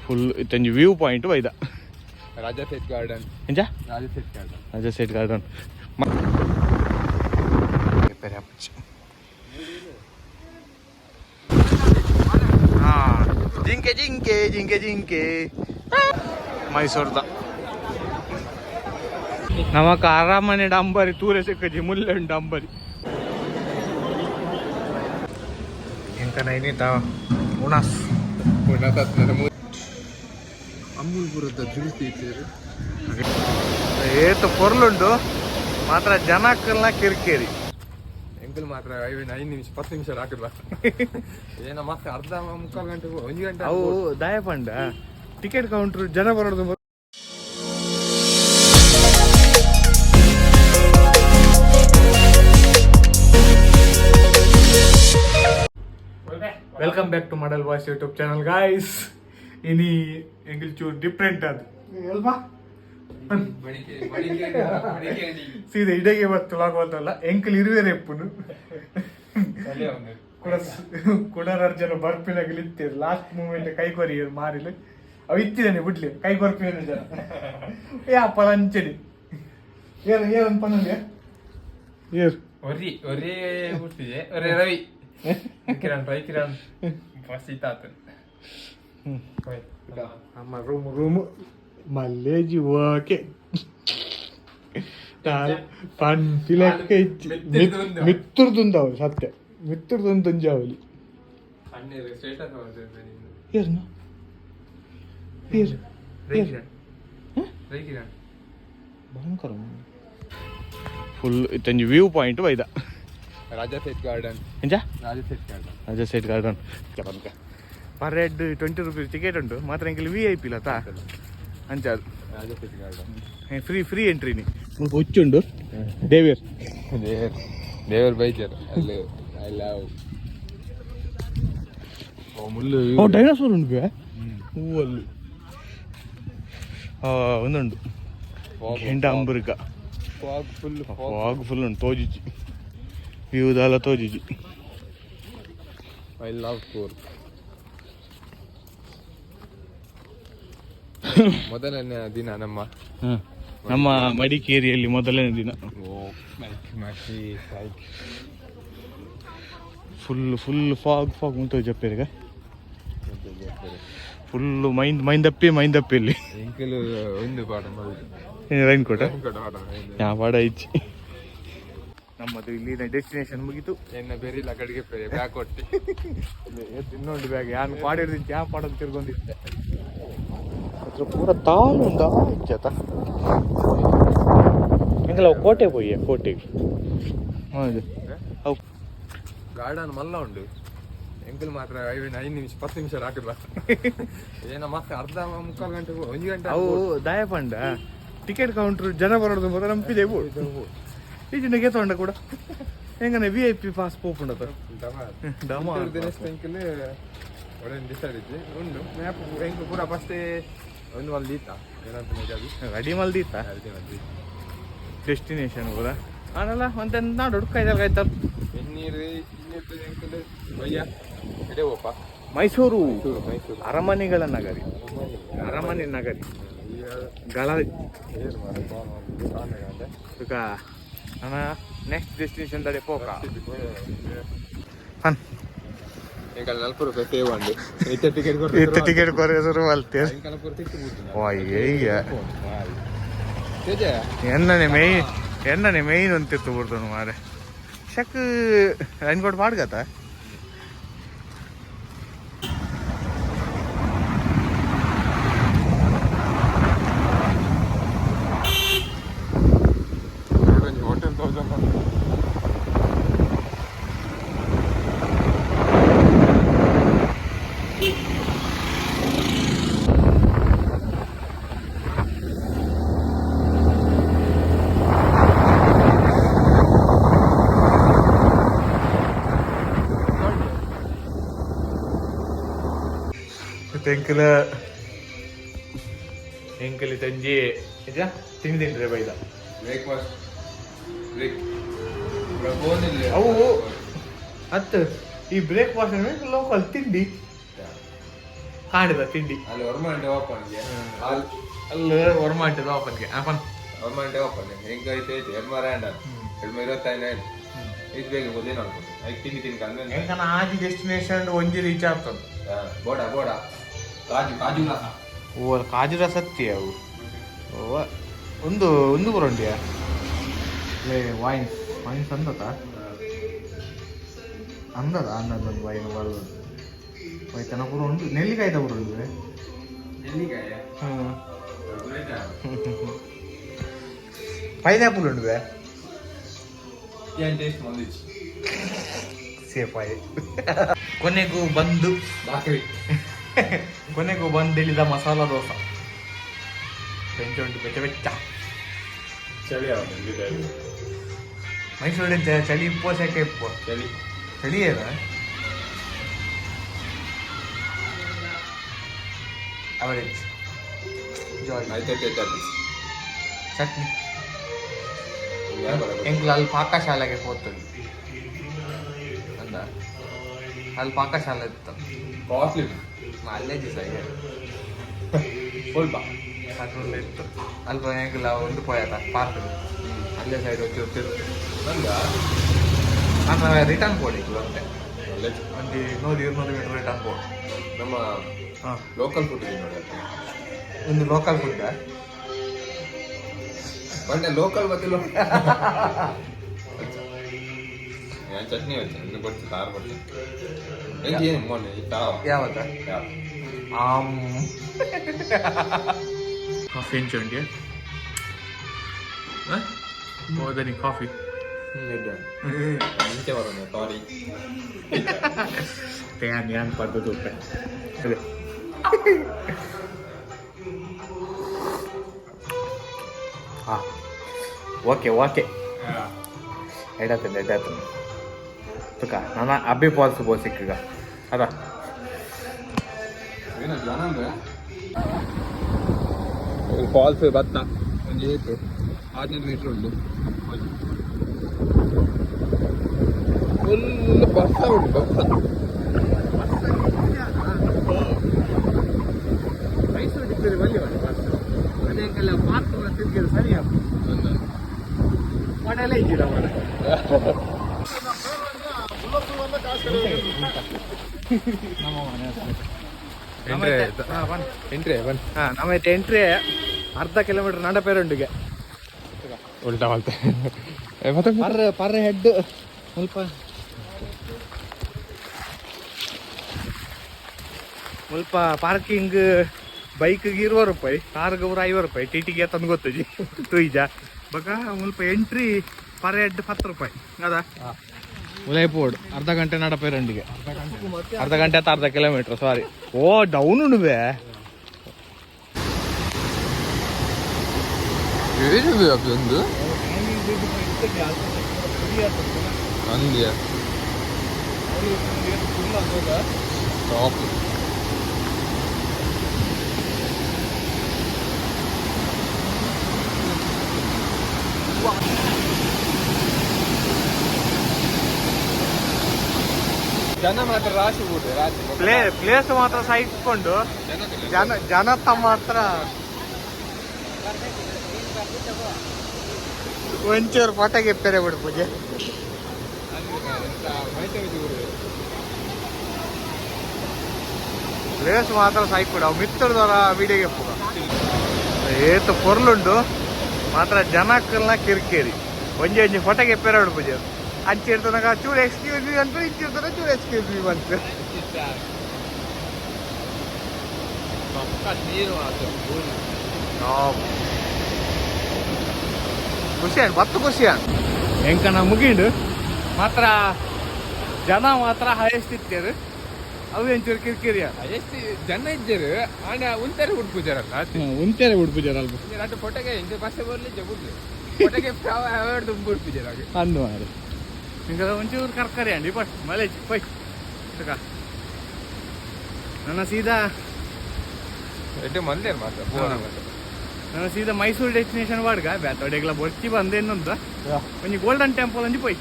Full ಇತ್ತಂಜಿ view point ಬೈದ Raja Seat garden ಎಂಜ Raja Seat garden Raja Seat garden ಜಿಂಕೆ ಜಿಂಕೆ ಜಿಂಕೆ ಜಿಂಕೆ ಮೈಸೂರ್ದ ನಮಕ ಅರಮನೆ ಡಂಬರಿ ತೂರೆ ಸಿಕ್ಕಜಿ ಮುಲ್ಲನ್ ಡಂಬರಿ ಎಂಕನ ಏನಿತ ಉಣಾಸ್ ಅಮ್ಮೂಲ್ಪುರದ ಜ್ಯೂಸ್ ಟೀಚರ್ ಏತು ಪೊರ್ಲುಂಡು ಮಾತ್ರ ಜನಕ್ಕೆಲ್ಲ ಕಿರಿಕಿರಿ ಎಂಕಲ್ ಮಾತ್ರ 5 ನಿಮಿಷ 10 ನಿಮಿಷ ಹಾಕಿದ್ವ ಏನ ಮತ್ತೆ ಅರ್ಧ ಮುಕ್ಕಾಲು ಗಂಟೆ 1 ಗಂಟೆ ಅವು ದಯಪಂಡ ಟಿಕೆಟ್ ಕೌಂಟ್ರ್ ಜನ ಬರೋದು welcome back to model boys YouTube channel guys ಇನಿ ಎಂಗಿಲ್ ಚೂರು ಡಿಫ್ರೆಂಟ್ ಅದು ಅಲ್ವಾ ಸೀದಾ ಇಡೆಗೆ ಬರ್ತಲ್ಲ ಎಂಕಲ್ ಇರುವೇರೆ ಎಪ್ಪುನು ಕುಡರ್ಜನ ಬರ್ಪಿನಾಗಲಿ ಇತ್ತೇರು ಲಾಸ್ಟ್ ಮೂಮೆಂಟ್ ಕೈ ಕೊರಿ ಮಾರಿಲು ಅವು ಇತ್ತಿದ್ದೇನೆ ಬಿಡ್ಲಿ ಕೈ ಕೊರ್ಪಿ ಜನ ಯಾ ಪಲಂಚಡಿ ಏನು ಏನು ಪನ್ನಲ್ಯ ಏರು ಒರಿ ಒರೇ ಹುಟ್ಟಿದೆ ಒರೇ ರವಿ ಕಿರಣ್ ಫಸ್ಟ್ ಅಮ್ಮ ರೂಮು ಮಲ್ಲೇಜಿ ಓಕೆ ಪಂಪಿಲಕ್ಕೆ ಮಿತ್ತುರ್ದುಂದಾವು ಸತ್ಯ ಮಿತ್ತುರ್ದುಂದು ತುಂಜಾವಲಿ ಏರ್ನ ಭಯಂಕರ ಫುಲ್ ಇತ್ತಂಜಿ ವ್ಯೂ ಪಾಯಿಂಟ್ ಬೈದ ರಾಜಾ ಸೇಟ್ ಗಾರ್ಡನ್ ಎಂಜ Raja Seat garden Raja Seat garden per head 20 rupees ticket ಉಂಟು ಮಾತ್ರ ಎಂಕಲ್ VIP ಲತಾ ಅಂಚಾದು Raja Seat garden free entry ನೀ ಹುಚ್ಚುಂಡು ದೇವೇರ್ ಬೈಜರ್ ಅಲ್ಲಿ ಐ ಲವ್ ಮುಳ್ಳು ಡೈನೋಸಾರ್ ಉಂಟು ಹೂವಲ್ಲಿ ಒಂದುಂಡು ಎಂಟ ಅಂಬುರಿಕ ಫಾಗ್ ಫುಲ್ ಉಂಟು ತೋಜಿಜಿ ವ್ಯೂದೆಲ್ಲ ತೋಜಿಜಿ ಐ ಲವ್ ಕೂರ್ಗ್ ಮೊದಲನೇ ದಿನ ನಮ್ಮ ಮಡಿಕೇರಿಯಲ್ಲಿ ಮೊದಲನೇ ದಿನ ಫುಲ್ ಫಾಗ್ ಮುಂತ ಜಪ್ಪೇರಿಗ ಫುಲ್ಲು ಮೈಂದಪ್ಪಿ ಇಲ್ಲಿ ಒಂದು ಪಾಠ ರೈನ್ ಕೋಟ ಯಾ ಪಾಡ ಇಚ್ಚಿ ನಮ್ಮದು ಇಲ್ಲಿನ ಡೆಸ್ಟಿನೇಷನ್ ಮುಗಿತು ಎನ್ನ ಬೇರೆ ಇಲ್ಲ ಕಡೆಗೆ ಬ್ಯಾಗ್ ಕೊಟ್ಟು ಇನ್ನೊಂದು ಬ್ಯಾಗ್ ಯಾನು ಪಾಡಿರ್ದಿಂಚ ಯಾ ಪಾಡೋದು ತಿರ್ಗೊಂಡಿದ್ದೆ ಅದ್ರ ಪೂರ ತಾಲುಂಡಾ ಇಜ್ಜತ ಎಂಗಲ ಕೋಟೆ ಪೋಯ್ಯ ಕೋಟೆಗೆ ಹೌದು ಅವು ಗಾರ್ಡನ್ ಮಲ್ಲ ಉಂಡು ಎಂಕಲ್ ಮಾತ್ರ 5 ನಿಮಿಷ 10 ನಿಮಿಷ ಹಾಕಿದ್ವ ಏನ ಮತ್ತೆ ಅರ್ಧ ಮುಕ್ಕಾಲು ಗಂಟೆ 1 ಗಂಟೆ ಅವು ದಯಪಂಡ ಟಿಕೆಟ್ ಕೌಂಟ್ರ್ ಜನ ಬರೋದು ಮೊದಲು ನಂಬಿದೆ ಈಜಿನ ಗೆತ್ತೊಂಡ ಕೂಡ ಹೆಂಗನೆ VIP ಪಾಸ್ ಪೋಪುಂಡತ ದಿನಕ್ಕೆ ಒಳ್ಳೆ ಡಿಸೈಡ್ ಇದ್ದೆ ಉಂಡು ಮ್ಯಾಪ್ ಹೆಂಗ್ ಪೂರ ಫಸ್ಟ್ ಒಂದು ಮಲ್ದೀತ ಏನಂತ ರೆಡಿ ಮಲ್ದೀತ ಡೆಸ್ಟಿನೇಷನ್ ಕೂಡ ಆನಲ್ಲ ಒಂತೆ ನಾಡು ಹುಡ್ಕಾಯ್ದಲ್ಲ ಆಯ್ತಲ್ಲ ಮೈಸೂರು ಅರಮನೆಗಳ ನಗರಿ ಅರಮನೆ ನಗರಿ ಗಳ ಅಣ್ಣ ನೆಕ್ಸ್ಟ್ ಡೆಸ್ಟಿನೇಷನ್ ತಡೆ ಪೋಕ ಟಿಕೆಟ್ ಕೊರೆಸರು ಅಲ್ತೆ ಎಣ್ಣನೆ ಮೇಯ್ನ್ ಅಂತಿತ್ತು ಬಿಡ್ತಾನು ಮಾರೆ ಶಕ್ ರೈನ್ಕೋಟ್ ಪಾಡ್ಗತ್ತ ಎಂಕಲಿ ತಂಜಿ ತಿಂದಿನ್ರಿ ಬೈದ ಅವು ಹತ್ತು ಈ ಬ್ರೇಕ್ಫಾಸ್ಟ್ ಲೋಕಲ್ ತಿಂಡಿ ಕಾಣಿದ ತಿಂಡಿ ಅಲ್ಲಿ ಹೊರಮಂಡೆ ಓಪನ್ಗೆ ಅಲ್ಲಿ ಹೊರಮಾಟಿದ ಓಪನ್ಗೆ ಅಪ್ಪನ್ ಹೊರಮಂಡೆ ಓಪನ್ ಹೆಂಗೆ ಐತೆ ಐತೆ ಎಲ್ಮಾರ ಹ್ಯಾಂಡ 225 ಇದು ಬೇಗ ಗೊತ್ತೇನು ಅನ್ಕೊಂಡು ಐದು ತಿಂಡಿ ತಿನ್ಕಂದ್ರೆ ಹೆಂಗನ ಆದಿ ಡೆಸ್ಟಿನೇಷನ್ ಒಂಜಿ ರೀಚ್ ಆಗ್ತದೆ ಬೋಡ ಬೋಡ ಕಾಜು ಕಾಜು ರಸ ಓ ಕಾಜು ರಸ ಸತ್ಯ ಅವು ಓ ಒಂದು ಒಂದು ಬರೋಂಡಿಯ ಲೇ ವಾಯಿನ್ಸ್ ಅಂದದ ಅನ್ನದೊಂದು ವೈನ್ ಬರೋದು ವೈತನ ಪೂರ ಉಂಟು ನೆಲ್ಲಿಕಾಯ್ದ ಪೂರ ಉಂಟು ನೆಲ್ಲಿಕಾಯ ಪೈನಾಪಲ್ ಉಂಟು ಏನು ಟೇಸ್ಟ್ ಬಂದಿತ್ತು ಸೇಫಾಯಿ ಕೊನೆಗೂ ಬಂದು ಬಾಕರಿ ಕೊನೆಗೂ ಬಂದಿಳಿದ ಮಸಾಲ ದೋಸೆ ಬೆಂಚ ಉಂಟು ಬೆಚ್ಚ ಬೆಚ್ಚ ಚಳಿ ಆಗುತ್ತೆ ಮೈಸೂರಿನ ಚಳಿ ಇಪ್ಪೋ ಸೆಕೆ ಇಪ್ಪೋ ಚಳಿ ಚಳಿ ಏನ ಅವರೇಜ್ ಜಾಯ್ ಆಯ್ತು ಚಟ್ನಿ ಎಂಕ್ಲು ಅಲ್ಲಿ ಪಾಕಶಾಲೆಗೆ ಹೋಗ್ತದೆ ಅಂದ ಅಲ್ಲಿ ಪಾಕಶಾಲೆ ಇತ್ತು ಕಾಸ್ಟ್ಲಿ ಅಲ್ಲೇ ದಿವಸ ಸ್ವಲ್ಪ ಅದ್ರಲ್ಲೇ ಇತ್ತು ಅಲ್ಪ ಎಂಕ್ಲ ಒಂದು ಪೋಯತ ಪಾರ್ಕ್ ಅಲ್ಲೇ ಸೈಡ್ ಹೋಗ್ತಿರ್ತಿರು ನಂದ ನಾನು ರಿಟರ್ನ್ ಕೊಡಿಕ್ಲು ಅಂತೆ ಒಳ್ಳೆ ಒಂದು 100-200 ಮೀಟರ್ ರಿಟರ್ನ್ ಕೊಡು ನಮ್ಮ ಹಾಂ ಲೋಕಲ್ ಫುಡ್ ನೋಡಿ ಒಂದು ಲೋಕಲ್ ಫುಡ್ ಬಂಡೆ ಲೋಕಲ್ ಗೊತ್ತಿಲ್ಲ ನಾನು ಚಟ್ನಿ వచ్చాను ಇನ್ನು ಕೊಡ್ತೀನಿ ಕಾರ್ ಕೊಡ್ತೀನಿ ಹೆಂಗೆ ಏನು ಮೊನ್ನೆ ಇತ್ತಾವ ಯಾವತ್ತ ಯಾವ ಕಾಫಿ ಹೆಂಚುಂಡಿ ಹೋದನಿ ಕಾಫಿ ಮುಂಚೆ ಬರೋಣ ಸಾರಿ ಯಾನ್ ಪಡ್ದು ಅದೇ ಹಾಂ ಓಕೆ ಎಡಾತಂದು ತುಕ ನನ್ನ ಅಬ್ಬಿ ಪಾಲ್ಸ್ ಬೋ ಸಿಕ್ಕೀಗ ಅದ ಫಾಲ್ಸ್ ಭತ್ತ ಒಂದು ಏತು 15 ಮೀಟರ್ ಉಂಟು ಫುಲ್ ಭತ್ತ ಉಂಟು ಭತ್ತ ಮೈಸೂರು ಡಿಗ್ರಿ ಬಲ್ಲಿ ಅದೇಕಲ್ಲ ಪಾರ್ಕ್ ತಿರ್ಗಿದ್ರು ಸರಿ ಮನೆಯಲ್ಲ ಇದ್ದೀರ ನಮ್ಮೈತೆ ಎಂಟ್ರಿ ಅರ್ಧ ಕಿಲೋಮೀಟರ್ ನಡಪೇರುಂಡಿಗೆ ಉಲ್ಟಾ ಮಲ್ತೆ ಪರ್ ಹೆಡ್ ಸ್ವಲ್ಪ ಪಾರ್ಕಿಂಗ್ ಬೈಕ್ಗೆ 20 ರೂಪಾಯಿ ಕಾರ್ಗೆ 50 ರೂಪಾಯಿ ಟಿಟಿಗೆ ತಂದು ಗೊತ್ತಜಿ ತುಯ್ಜ ಬಗ ಸ್ವಲ್ಪ ಎಂಟ್ರಿ ಪರ್ ಹೆಡ್ 10 ರೂಪಾಯಿ ಅದ ಉದಯಪೋಡ್ ಅರ್ಧ ಗಂಟೆ ನಡಪೇರಂಡಿಗೆ ಅರ್ಧ ಗಂಟೆ ಅಥವಾ ಅರ್ಧ ಕಿಲೋಮೀಟರ್ ಸಾರಿ ಓ ಡೌನ್ ಉಂಡುವೆ ಒಂದು ಅಂದ್ಯಾ ಟಾಪ್ ಜನ ಮಾತ್ರ ರಾಶಿ ಬಿಡ್ರಿ ರಾಶಿ ಪ್ಲೇಸ್ ಮಾತ್ರ ಸಹಿಸ್ಕೊಂಡು ಜನ ಮಾತ್ರ ಒಂಚೂರು ಫೋಟೋಗೆ ಪೆರೆ ಬಿಡು ಪೂಜೆ ಪ್ಲೇಸ್ ಮಾತ್ರ ಸಾಯ್ಕೊಡು ಅವು ಮಿತ್ತರದವರ ವಿಡಿಯೋಗೆ ಪೋಗ ಏತು ಪೊರ್ಲುಂಡು ಮಾತ್ರ ಜನಕ್ಕಲ್ನ ಕಿರಿಕಿರಿ ಒಂಜಿ ಫೋಟೋಗೆ ಪೆರೆ ಬಿಡು ಪೂಜೆ ಅಂಚಿರ್ತನಾಗ ಚೂರು ಎಕ್ಸ್ಕ್ಯೂಸ್ ಮೀ ಅಂತ ಇಂಚಿರ್ತಾನೆ ಚೂರು ಎಕ್ಸ್ಕ್ಯೂಸ್ ಮೀ ಅಂತ ಖುಷಿಯಾನ್ ಬತ್ತು ಖುಷಿಯಾನ್ ಹೆಂಕನ ಮುಗಿಂಡು ಮಾತ್ರ ಜನ ಮಾತ್ರ ಹೈಯೆಸ್ಟ್ ಇತ್ತೇರು ಅವು ಎಂಚೂರು ಕಿರಿಕಿರಿ ಎಷ್ಟು ಜನ ಇದ್ದರು ಆಂಡ ಉಂತಾರೆ ಹುಡ್ಪುಜಾರಲ್ಲ ಉಂತೇರೆ ಉಡ್ಪುಜಾರ ಅಲ್ಪ ಅಷ್ಟು ಫೋಟೋಗೆ ಇಂಚೆ ಬಸ್ ಬರ್ಲಿ ಜಗುಡ್ಲಿ ಫೋಟೋಗೆ ಅವಾರ್ಡ್ ತುಂಬ ಹುಡ್ಪುಜಾರ ಅಂದು ಮಾರು ನಿಂಗೆ ಒಂಚೂರು ಕರ್ಕರಿ ಅಂಡಿ ಬಟ್ ಮಳೆ ಪೈ ತಕ ನನ್ನ ಸೀದಾ ಎಡ್ಡೆ ಮಂದಿ ಮಾತ್ರ ನನ್ನ ಸೀದಾ ಮೈಸೂರು ಡೆಸ್ಟಿನೇಷನ್ ವಾಡ್ಗ ಬ್ಯಾತೊಡೆಗ್ಲ ಬೊಚ್ಚಿ ಬಂದೇನಂತ ಒಂಜಿ ಗೋಲ್ಡನ್ ಟೆಂಪಲ್ ಒಂಜಿ ಪೋಯ್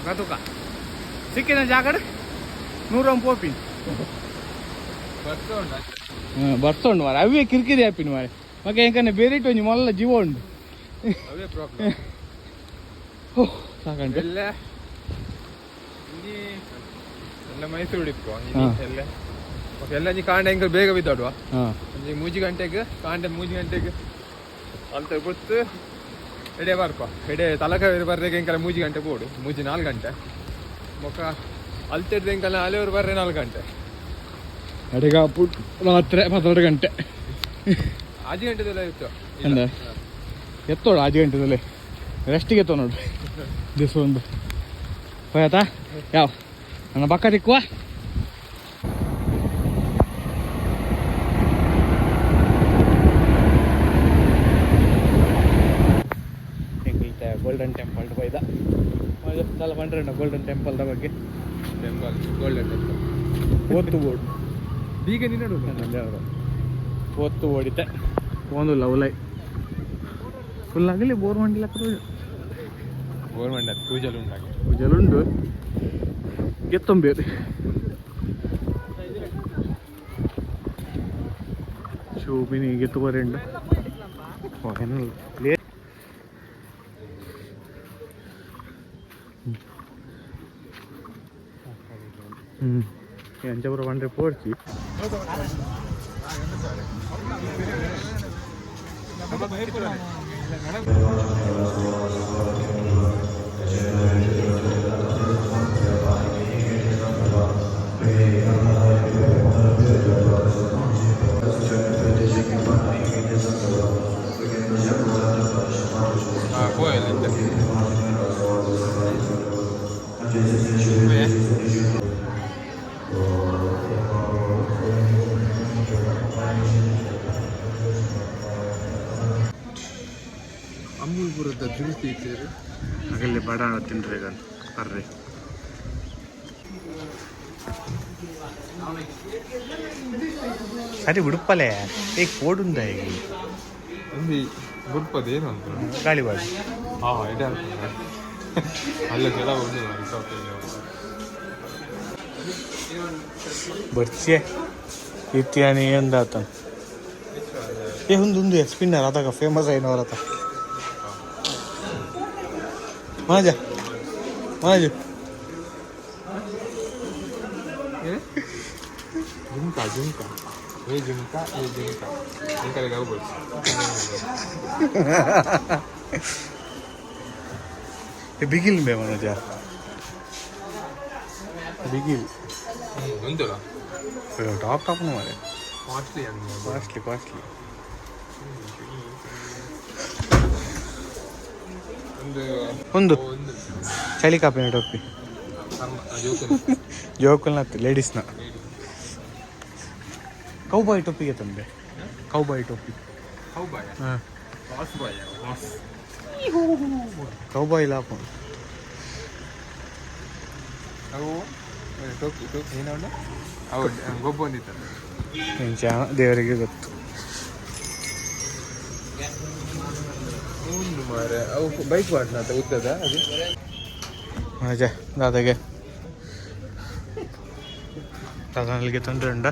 ಗತುಕ ಸಿಕ್ಕಿನ ಜಾಗಡ್ 100 ಪೋಪಿ ಬರ್ಸ ಉಂಡು ಮಾರೆ ಅವೇ ಕಿರಿಕಿರಿ ಆಪಿನ ಮಾರೆ ಮಗ ಎಂಕನೆ ಬೇರೆ ಇಟ್ಟು ಒಂಜಿ ಮಲ್ಲ ಜೀವ ಉಂಡು ಅವೇ ಪ್ರಾಬ್ಲಮ್ ಸಾಕಂಟು ಎಲ್ಲ ಮೈಸೂರು ಇಟ್ಕೊ ಎಲ್ಲ ಎಲ್ಲ ಕಾಂಡೆ ಹೆಂಗ ಬೇಗ ಬಿದ್ದಾಡುವ ಒಂಜಿ 3 ಗಂಟೆಗೆ ಕಾಂಡೆ 3 ಗಂಟೆಗೆ ಅಂತ ಗೊತ್ತು ಎಡೆ ಬರ್ಕೊ ಎಡೆ ತಲಕಾವೇರಿ ಬರ್ರಿಗೆ ಎಂಕಲ 3 ಗಂಟೆ ಬೋಡು 4 ಗಂಟೆ ಮೊಕ್ಕ ಅಲ್ತಿಡ್ದು ಎಂಕಲ ಅಲೆಯವರು ಬರ್ರೆ 4 ಗಂಟೆ ಅಡಿಗ ಪುಟ್ ರಾತ್ರಿ 12 ಗಂಟೆ 5 ಗಂಟೆದೆಲ್ಲ ಇತ್ತು ಅಂದ ಎತ್ತೋಡು 5 ಗಂಟೆದಲ್ಲಿ ರೆಸ್ಟಿಗೆ ಎತ್ತೋ ನೋಡ್ರಿ ದಿವಸ ಒಂದು ಹೋಯ್ತಾ ಯಾವ ನನ್ನ ಬಕ್ಕ ತಿಕ್ಕುವ ಗೋಲ್ಡನ್ ಟೆಂಪಲ್ ಬೈದ చాలా పంటారండి ಗೋಲ್ಡನ್ ಟೆಂಪಲ್ ಬಗ್ಗೆ ಗೋಲ್ಡನ್ ಟೆಂಪಲ್ ಓತ್ತು ಓಡು ಬೀಗ ನಿನ್ನಡು ಅವರು ಓತ್ತು ಓಡಿತೆ ಒಂದು ಲವ್ಲೈ ಫುಲ್ ಆಗಲಿ ಬೋರ್ ಮಂಡಿಲ್ಲ ಗೋರ್ಮೆಂಟ್ ಅದು ಪೂಜಲುಂಡು ಎತ್ತೊಂಬೇರಿ ಶೋಭಿನಿ ಗೆತ್ತುವರೆಂಡು ಅಂಚಪುರ ಬಂದ್ರೆ ಪೋಡ್ಸಿ ಅಮೂಲ್ಪುರದ ಜ್ಯೂಸ್ ಇದ್ದೀರಿ ಹಾಗಲ್ಲಿ ಬಡ ತಿನ್ರಿ ಈಗ ಬರ್ರಿ ಸರಿ ಉಡುಪಲೆ ಈಗ ಓಡುಂದ ಈಗ ಒಂದು ಗುರುಪದ ಏನು ಅಂತ ಗಾಳಿಬಾಡಿ ಇದೆ ಅಲ್ಲ ಕೆಲವು ಬರ್ಚೆ ಇತ್ಯಾನಿ ಎಂದಾತ ಏ ಒಂದು ಸ್ಪಿನ್ನರ್ ಅದಾಗ ಫೇಮಸ್ ಐನವರತ ಮಾಜ ಜುಮ್ಕಾ ಎಂಕಲಿಗೆ ಹೋಗ್ಬೋದು ಬಿಗಿಲ್ ಬೇ ಮನೋಜ ಬಿಗಿಲ್ ಒಂದಿಲ್ಲ ಟಾಪ್ ಮಾರೆ ಕಾಸ್ಟ್ಲಿ ಒಂದು ಚಳಿ ಕಾಪಿನ ಟೊಪ್ಪಿ ಜೋಕಲ್ನತ್ತು ಲೇಡೀಸ್ನ ಕೌಬಾಯ್ ಟೊಪ್ಪಿಗೆ ತಂದೆ ಕೌಬಾಯ್ ಟೊಪ್ಪಿ ಹಾಂ ಕೌಬಾಯ್ ಲಾಪ ಅವು ಟೊಪ್ಪಿ ಏನೋ ಅವು ಗೊಬ್ಬ ಬಂದಿತ್ತು ದೇವರಿಗೆ ಗೊತ್ತು ಒಂದು ಮಾರೆ ಅವು ಬೈಕ್ ಮಾಡ್ನ ಅಂತ ಉದ್ದದ ಅದು ಮಜಾ ದಾದಾಗೆ ದಾದನಲ್ಲಿಗೆ ತೊಂದರೆ ಉಂಡ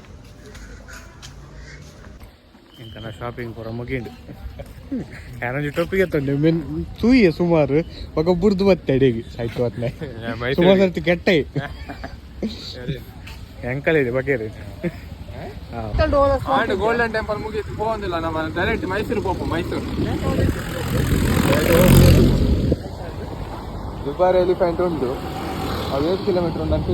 ಇಂಕನ ಶಾಪಿಂಗ್ ಪೂರ ಮುಗಿಂಡು ಯಾರೊಂದು ಟೊಪ್ಪಿಗೆ ತಂಡೆ ಮೆನ್ ತೂಯಿಯ ಸುಮಾರು ఒక ಬುರ್ದು ಮತ್ತೆ ಅಡಿಗೆ ಸಾಯ್ತು ಅತ್ನೆ ಸುಮಾರು ಸರ್ತಿ ಕೆಟ್ಟೆ ಎಂಕಲಿದೆ ಬಗೆರೆ ಗೋಲ್ಡನ್ ಟೆಂಪಲ್ ಮುಗಿತು ಹೋಗಂದಿಲ್ಲ ನಮ್ಮ ಡೈರೆಕ್ಟ್ ಮೈಸೂರು ಪೋಪ ಮೈಸೂರು ದುಬಾರಿ ಎಲಿಫೆಂಟ್ ಉಂಟು ಅದು 8 ಕಿಲೋಮೀಟರ್ ಉಂಟು ಅಂತ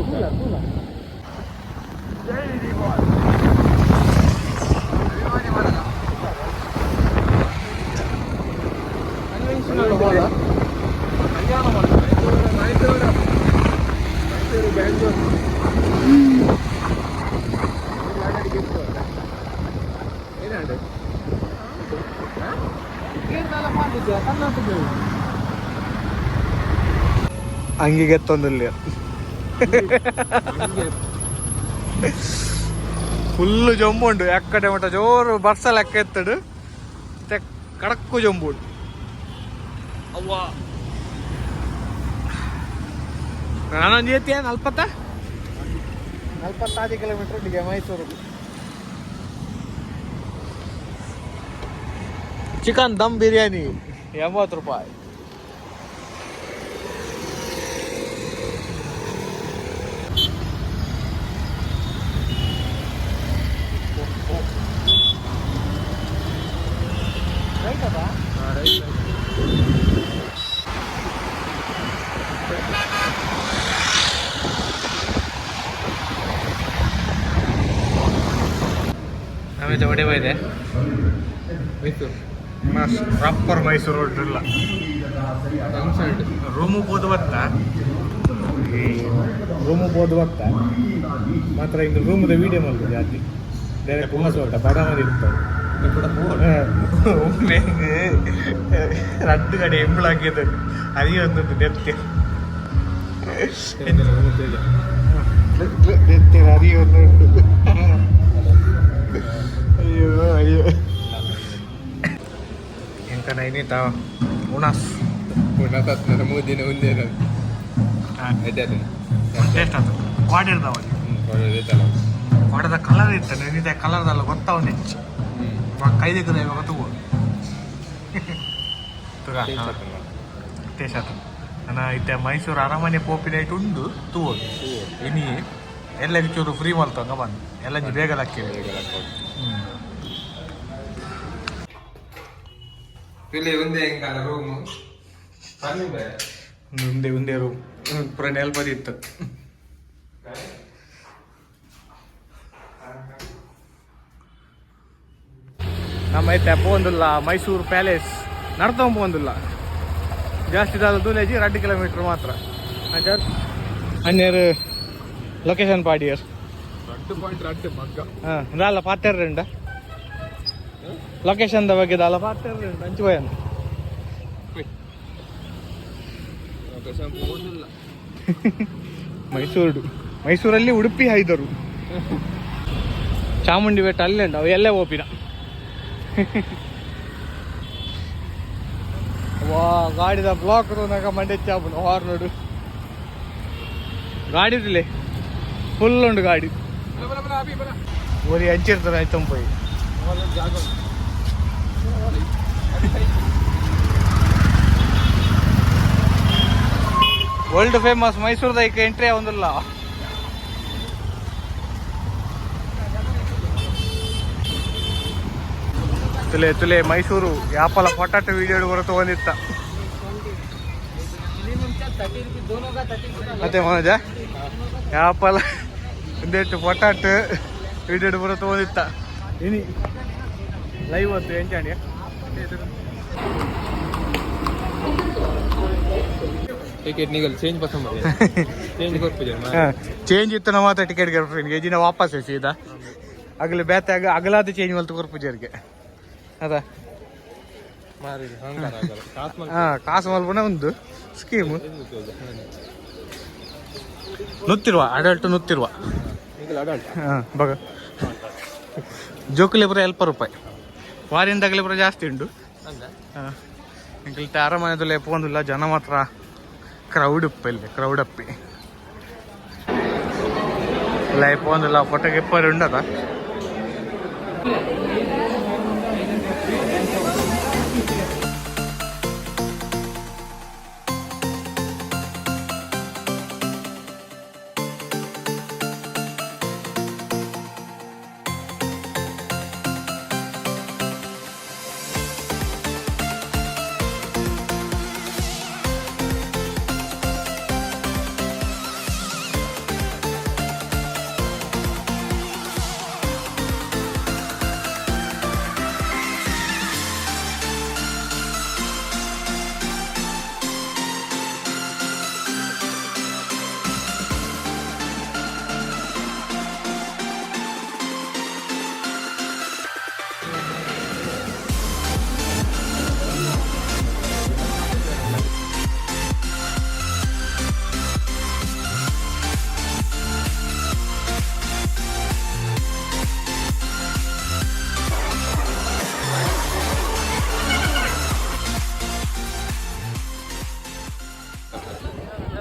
ಮೈಸೂರು ಬ್ಯಾಂಗ್ಳೂರು ಅಂಗಿಗೆ ತೊಂದಿಲ್ಲ ಫುಲ್ಲು ಜಂಬುಂಡು ಎಕ್ಕಡೆ ಮಟ್ಟ ಜೋರು ಬರ್ಸ ಲೆಕ್ಕ ಎತ್ತಡು ಕಡಕ್ಕು ಜಂಬುಂಡು ಅವ್ವ ನಾನೊಂದು ಏತಿ 40 ಕಿಲೋಮೀಟರ್ ಉಂಟಿಗೆ ಮೈಸೂರು ಚಿಕನ್ ದಮ್ ಬಿರಿಯಾನಿ 80 ರೂಪಾಯಿ. ಆಮೇಲೆ ಒಡೆ ಇದೆ Mysuru proper Mysuru road room ಬೋದು ಬತ್ತ ಮಾತ್ರ ಇಂದು ರೂಮದ ವಿಡಿಯೋ ಮಾಡ್ಬೋದು ಜಾತಿ ಡೈರೆಕ್ಟ್ ಕುಮ್ಮಸೋಟ ಬಡಮದಿ ಇರ್ತಾರೆ ಒಮ್ಮೆ ರದ್ದು ಕಡೆ ಎಂಬಳಾಗಿದ್ದು ಅದೇ ಒಂದೊಂದು ನೆತ್ತಿ ಅದೇ ಒಂದುಂಟು. ಅಯ್ಯೋ ಅಯ್ಯೋ ಎಂಕನ ಇನ್ನಿತ ಉಣಾಸ್ ನನ್ನ 3 ದಿನ ಮುಂದೆ ಟೇಸ್ಟ್ ಆಯ್ತು ವಾಡಿರ್ದವ ವಾಡದ ಕಲರ್ ಇರ್ತಾನೆ ಇನ್ನಿತ ಕಲರ್ದಲ್ಲ ಗೊತ್ತಾವ ನೆಚ್ಚು ಕೈದಿಕ್ಕದ ಇವಾಗ ತಗೋ ಟೇಸ್ಟ್ ಆಯ್ತು ನನ್ನ ಇತ್ತೆ ಮೈಸೂರು ಅರಮನೆ ಪೋಪಿನ ಇಟ್ಟು ಉಂಡು ತಗೋದು ಇನಿ ಎಲ್ಲ ಚೂರು ಫ್ರೀ ಮಲ್ತಂಗ ಬಂದು ಎಲ್ಲ ಬೇಗ ಹಾಕಿವಿ. ಇಲ್ಲಿ ಒಂದೇ ಹೆಂಗಲ್ಲ ರೂಮು ಒಂದೇ ರೂಮ್ ಪೂರ ನೆಲ್ಪದಿ ಇತ್ತು. ನಮ್ಮೈತೆ ಪೋಂದಿಲ್ಲ ಮೈಸೂರು ಪ್ಯಾಲೇಸ್ ನಡ್ತೊಂಬೋಂದಿಲ್ಲ ಜಾಸ್ತಿ ದೂಲೇಜಿ 2 ಕಿಲೋಮೀಟರ್ ಮಾತ್ರ ಅನ್ಯರು ಲೊಕೇಶನ್ ಪಾಡಿಯರ್ 2.2 ಮಗ್ಗ ಇದಲ್ಲ ಪಾತೆರ್ರೆಂಡ ಲೊಕೇಶನ್ದ ಬಗ್ಗೆ ದಾಲ ಪಾತೆರ್ರೆಂಡ ಹಂಚುವಯನ್ ಮೈಸೂರಲ್ಲಿ ಉಡುಪಿ ಹೈದರು ಚಾಮುಂಡಿ ಬೆಟ್ಟ ಅಲ್ಲೇ ಉಂಟು ಅವು ಎಲ್ಲೇ ಓಪಿನ ವಾ ಗಾಡಿದ ಬ್ಲಾಕ್ ನಾಗ ಮಂಡ್ಯ ಚಾಪುನ ಹಾರ್ನೋಡು ಗಾಡಿ ಇರಲಿ ಫುಲ್ ಉಂಟು ಗಾಡಿ ಓರಿ ಹಂಚಿರ್ತಾರೆ ಆಯ್ತು ಪೈ ವರ್ಲ್ಡ್ ಫೇಮಸ್ ಮೈಸೂರದ ಈಗ ಎಂಟ್ರಿ ಒಂದಿಲ್ಲ ತುಲೆ ಮೈಸೂರು ಯಾಪಲ ಪೊಟಾಟೊ ವಿಡಿಯೋ ಹೊರತು ಬಂದಿತ್ತ ಮತ್ತೆ ಮನೋಜ ಯಾಪಲ ಒಂದೆಟ್ಟು ಪೊಟಾಟೊ ವಿಡಿಯೋ ಹೊರತು ಬಂದಿತ್ತ ಇನಿ ಲೈವ್ ಹೊತ್ತು ಎಂಚಾಂಡಿಯ ಟಿಕೆಟ್ ನಿಗಲ್ ಚೇಂಜ್ ಪಸಂದ್ ಚೇಂಜ್ ಚೇಂಜ್ ಇತ್ತು ನಾವು ಮಾತ್ರ ಟಿಕೆಟ್ ಗರ್ಫ್ರೆಂಡ್ಗೆ ಜಿನ ವಾಪಸ್ ಸೀದಾ ಅಗಲ ಬೇತೆ ಅಗಲಾದ ಚೇಂಜ್ ಮಲ್ತು ಕೊರ್ಪುಜರ್ಗೆ ಅದ ಕಾಸು ಮಲ್ಪನ ಒಂದು ಸ್ಕೀಮು ನುತ್ತಿರುವ ಅಡಲ್ಟ್ ನುತ್ತಿರುವ ಬಗ ಜೋಕುಲಿ ಪುರ 40 ರೂಪಾಯಿ ವಾರಿಂದಾಗಲಿ ಪುರ ಜಾಸ್ತಿ ಉಂಟು ಇಂಕಲ್ತೆ ಅರಮನೆದಲ್ಲೇ ಪೋಂದಿಲ್ಲ ಜನ ಮಾತ್ರ ಕ್ರೌಡ್ ಅಪ್ಪಿ ಲೈಫ್ ಪೋಂದಿಲ್ಲ ಫೋಟೋಗೆ ಎಪ್ಪರು ಉಂಡದ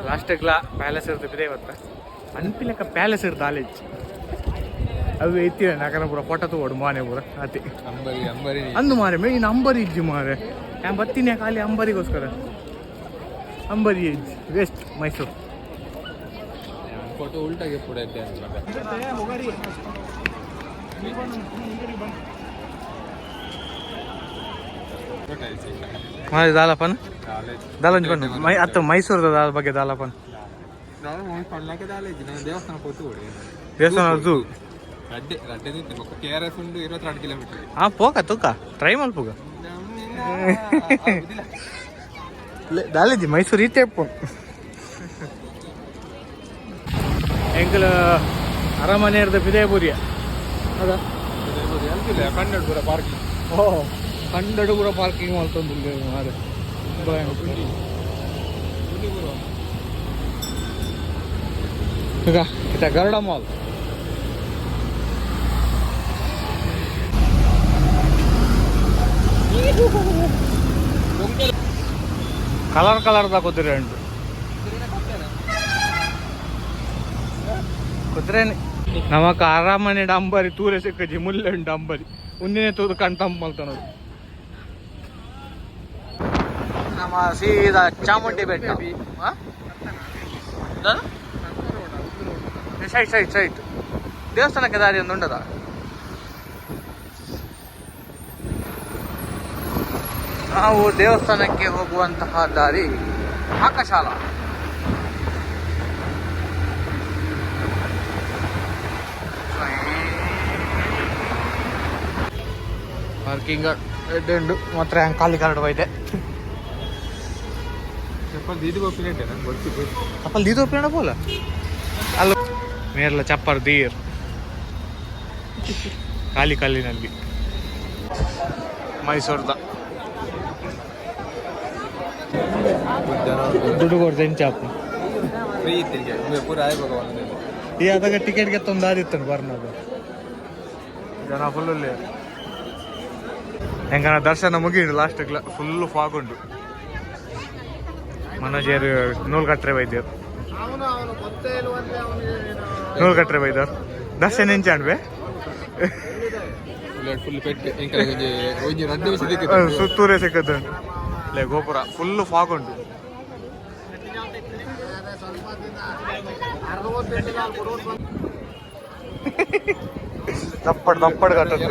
ಲಾಸ್ಟ್ಗ್ಲ ಪ್ಯಾಲೇಸ್ ಇರ್ತದೆ ಇವತ್ತ ಅನ್ಪಿಲಕ್ಕ ಪ್ಯಾಲೇಸ್ ಇರ್ತ ಕಾಲೇಜ್ ಅವು ಎತ್ತಿರ ನಾಕನ ಪೂರ ಫೋಟ ತಗೋಡು ಮಾನೆ ಪೂರ ಅತಿ ಅಂಬರಿ ಅಂಬರಿ ಅಂದು ಮಾರೆ ಮೇ ಇನ್ನು ಅಂಬರಿ ಇಜ್ಜಿ ಮಾರೆ ನಾನು ಬರ್ತೀನಿ ಖಾಲಿ ಅಂಬರಿಗೋಸ್ಕರ ಅಂಬರಿ ಇಜ್ಜಿ ವೇಸ್ಟ್ ಮೈಸೂರು ಫೋಟೋ ಉಲ್ಟಾಗೆ ಪೂರ ಇದ್ದೆ ಮಾರಿ ದಾಲಪನ್ ದಾಲಂಜ್ ಬಣ್ಣ ಅತ್ತ ಮೈಸೂರದ ದಾಲ್ ಬಗ್ಗೆ ದಾಲಪನ್ ದೇವಸ್ಥಾನ ಹೋತು ದೇವಸ್ಥಾನ ಝೂ ರಡ್ಡೆ ರಡ್ಡೆ KRS ಉಂಡು 22 ಕಿಲೋಮೀಟರ್ ಹಾಂ ಪೋಕ ತೂಕ ಟ್ರೈ ಮಲ್ಪುಗ ದಾಲೇಜಿ ಮೈಸೂರು ಈತೆ ಎಂಕಲ್ ಅರಮನೆ ಇರ್ದ ವಿಜಯಪುರಿಯ ಹೌದಾ ಕನ್ನಡಪುರ ಪಾರ್ಕಿಂಗ್ ಓ ಕನ್ನಡಪುರ ಪಾರ್ಕಿಂಗ್ ಮಾಡ್ತಂದಿಲ್ಲ ಮಾರೆ ಈಗ ಇತ ಗರುಡ ಮಾಲ್ ಕಲರ್ ಕಲರ್ದಾಗ ಕುದುರೆ ಉಂಟು ಕುದುರೆ ನಮಕ ಅರಮನೆ ಅಂಬರಿ ತೂರೆ ಸಿಕ್ಕಜಿ ಮುಲ್ಲೆ ಉಂಟು ಅಂಬರಿ ಒಂದಿನ ತೂದು ಕಣ್ ತಂಪು ಮಲ್ತ ನೋಡಿ ನಮ್ಮ ಸೀದಾ ಚಾಮುಂಡಿ ಬೆಟ್ಟ ಸೈಟ್ ಸೈಟ್ ಸೈಟ್ ದೇವಸ್ಥಾನಕ್ಕೆ ದಾರಿ ಒಂದು ಉಂಟದ ನಾವು ದೇವಸ್ಥಾನಕ್ಕೆ ಹೋಗುವಂತಹ ದಾರಿ ಪಾಕಶಾಲಾ ಪಾರ್ಕಿಂಗ್ ಎಡ್ಡು ಮಾತ್ರ ಖಾಲಿ ಕಾರ್ಡ್ ಹೋಯ್ತೆ ಚಪ್ಪಲ್ ದೀದು ಒಪ್ಪಿನ ಬೋಲ ಅಲ್ಲ ಮೇರ್ಲ ಚಪ್ಪರ್ ದೀರ್ ಖಾಲಿ ಕಲ್ಲಿನಲ್ಲಿ ಮೈಸೂರ್ದ ದುಡ್ಡು ಕೊಡ್ತೇನೆ ಚಾಪ್ ಈ ಅದಾಗ ಟಿಕೆಟ್ಗೆ ತಂದು ಆದಿತ್ತನು ಬರ್ನದು ಜನ ಫುಲ್ಲಲ್ಲಿ ಹೆಂಗನ ದರ್ಶನ ಮುಗಿಡು ಲಾಸ್ಟ್ ಫುಲ್ಲು ಫಾಗ್ ಉಂಟು ಮನೋಜರು ನೂಲ್ ಕಟ್ರೆ ಬೈದ್ಯರು ನೂಲ್ ಕಟ್ರೆ ಬೈದವ್ರು ದರ್ಶನ ಎಂಚಾಡ್ಬೆ ಸುತ್ತೂರೇ ಸಿಕ್ಕದ್ದು ಲೇ ಗೋಪುರ ಫುಲ್ಲು ಫಾಗ್ ಉಂಟು ತಪ್ಪಡ್ ತಪ್ಪಡ್ ಕಟ್ಟದ್ದು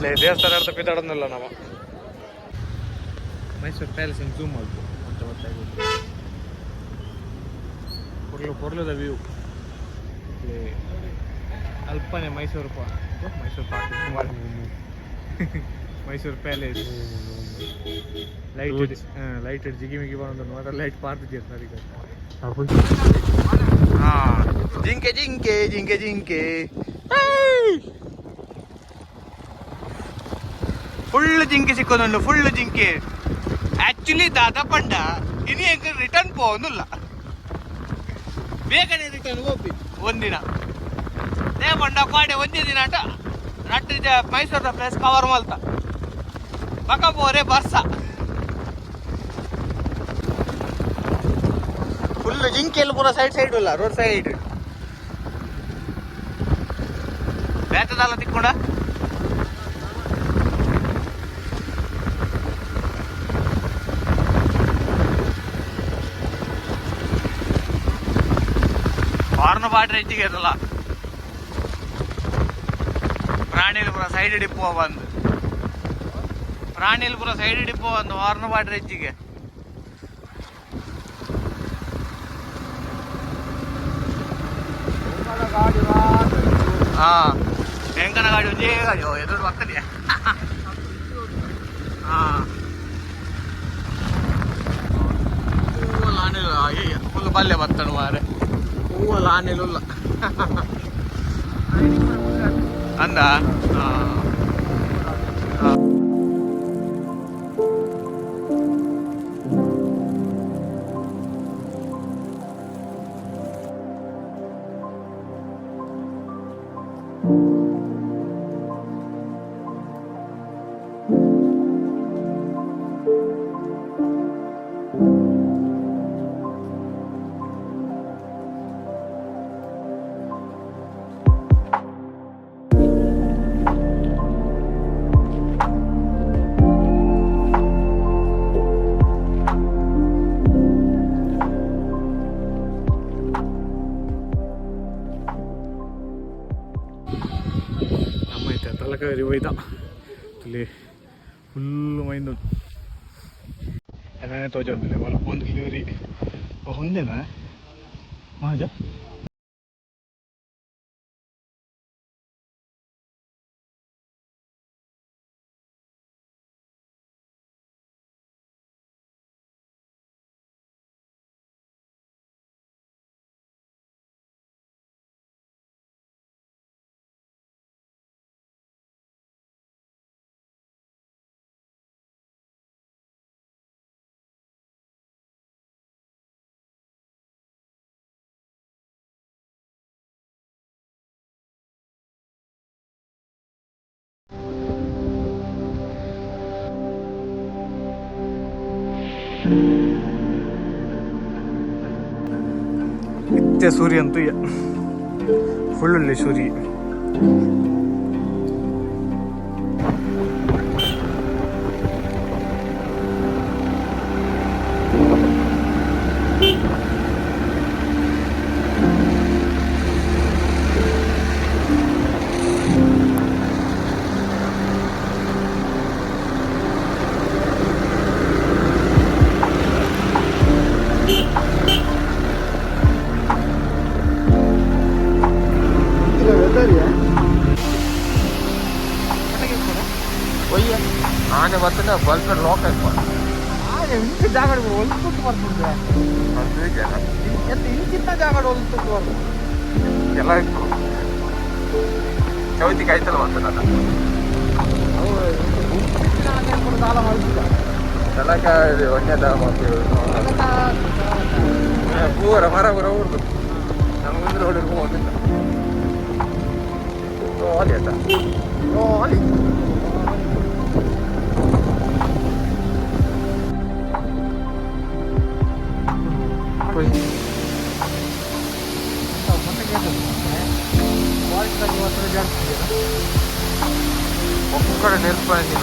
ಲೇ ದೇವಸ್ಥಾನ ಅರ್ಥ ಪಿತಾಡೋದಿಲ್ಲ ನಾವು ಮೈಸೂರು ಪ್ಯಾಲೇಸ್ ಝೂಮ್ ಮಾಡ್ತು ಅಂತ ಗೊತ್ತಾಗುತ್ತೆ ಪೊರ್ಲದ ವ್ಯೂ ಅಲ್ಪನೆ Mysore Mysore park Mysore palace light ಜಿಗಿ ಮಿಗಿ ಬಂದು ಮಾತ್ರ ಲೈಟ್ ಪಾರ್ತಿದ್ದೀರ ಸರ್ ಈಗ ಹಾಂ ಜಿಂಕೆ ಜಿಂಕೆ ಜಿಂಕೆ ಜಿಂಕೆ ಫುಲ್ ಜಿಂಕೆ ಸಿಕ್ಕೋದುಂಟು ಫುಲ್ ಜಿಂಕೆ ಆಕ್ಚುಲಿ ದಾದ ಪಂಡ ಇನಿ ಹೆಂಗೆ ರಿಟರ್ನ್ ಪೋನುಲ್ಲ ಬೇಗನೆ ರಿಟರ್ನ್ ಹೋಗ್ತಿ ಒಂದಿನ ದೇ ಪಂಡ ಪಾಡೆ ಒಂದೇ ದಿನ ಅಟ ನಟ್ಟು ಮೈಸೂರದ ಪ್ಲೇಸ್ ಕವರ್ ಮಲ್ತ ಪಕ್ಕ ಪೋರೆ ಬರ್ಸ ಫುಲ್ ಜಿಂಕೆಯಲ್ಲಿ ಪೂರ ಸೈಡ್ ಇಲ್ಲ ರೋಡ್ ಸೈಡ್ ಬೇತದಲ್ಲ ತಿಕ್ಕೊಂಡ ಹಾರ್ನ್ ಬಾಟ್ರಿ ಹೆಚ್ಚಿಗೆ ಇರಲ್ಲ ಪ್ರಾಣಿಲ್ ಪೂರ ಸೈಡ್ ಡಿಪ್ಪೋ ಬಂದು ಹಾರ್ನ್ ಬಾಟ್ರಿ ಹೆಚ್ಚಿಗೆ ಹಾಂ ಹೆಂಗನ ಗಾಡಿ ಒಂದೇ ಗಾಡಿ ಎದುರು ಬರ್ತದೆ ಹಾಂ ಹೂವಲ್ಲ ಆನಿಲ್ಲ ಫುಲ್ ಪಲ್ಯ ಬರ್ತಾನೆ ಮಾರೆ ಹೂವಲ್ಲ ಆನಿಲ್ಲ ಅಂದ ತಲಕಾರಿ ಒಯ್ದ ಇಲ್ಲಿ ಫುಲ್ಲು ಮೈಂದು ಏನೇ ತೋಜೋದಿಲ್ಲ ಹೊರ ಒಂದು ಡೆಲಿವರಿ ಒಂದೇನಾ ಮಾಜ ನಿತ್ಯ ಸೂರ್ಯ ಅಂತೂ ಫುಲ್ ಒಳ್ಳೆ ಸೂರ್ಯ ಆನೆ ಬರ್ತದೆ ಬಲ್ಪ್ ಲಾಕ್ ಆಯ್ತು ಇಂಥ ಜಾಗ ಹೊಲ್ಕೊಟ್ಟು ಬರ್ತದೆ ಇಂಚಿನ ಜಾಗ ಹೊಲ್ಕೊಟ್ಟು ಬರ್ತದೆ ಎಲ್ಲ ಚೌತಿಗೆ ಆಯ್ತಲ್ಲ ಬರ್ತದಲ್ಲ ಸಾಲ ಮಾಡ್ತಿದ್ದ ತಲಕ ಒಳ್ಳೆದ ಪೂರ ಮರ ಬರ ಊರ್ದು ನಮಗೊಂದು ರೋಡ್ ಹೋಗಿಲ್ಲ ಅಲ್ಲಿ ಆಯ್ತಾ ಅಲ್ಲಿ ఒక్కడ నేర్పండి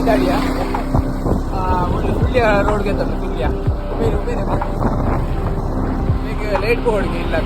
ಗಾಡಿಯಾ ಒಂದು ಸುಳ್ಯ ರೋಡ್ಗೆ ತಂದು ಸುಳ್ಯ ಬೇರೆ ಬೇರೆ ಈಗ ಲೇಟ್ ಬೋರ್ಡ್ಗೆ ಇಲ್ಲ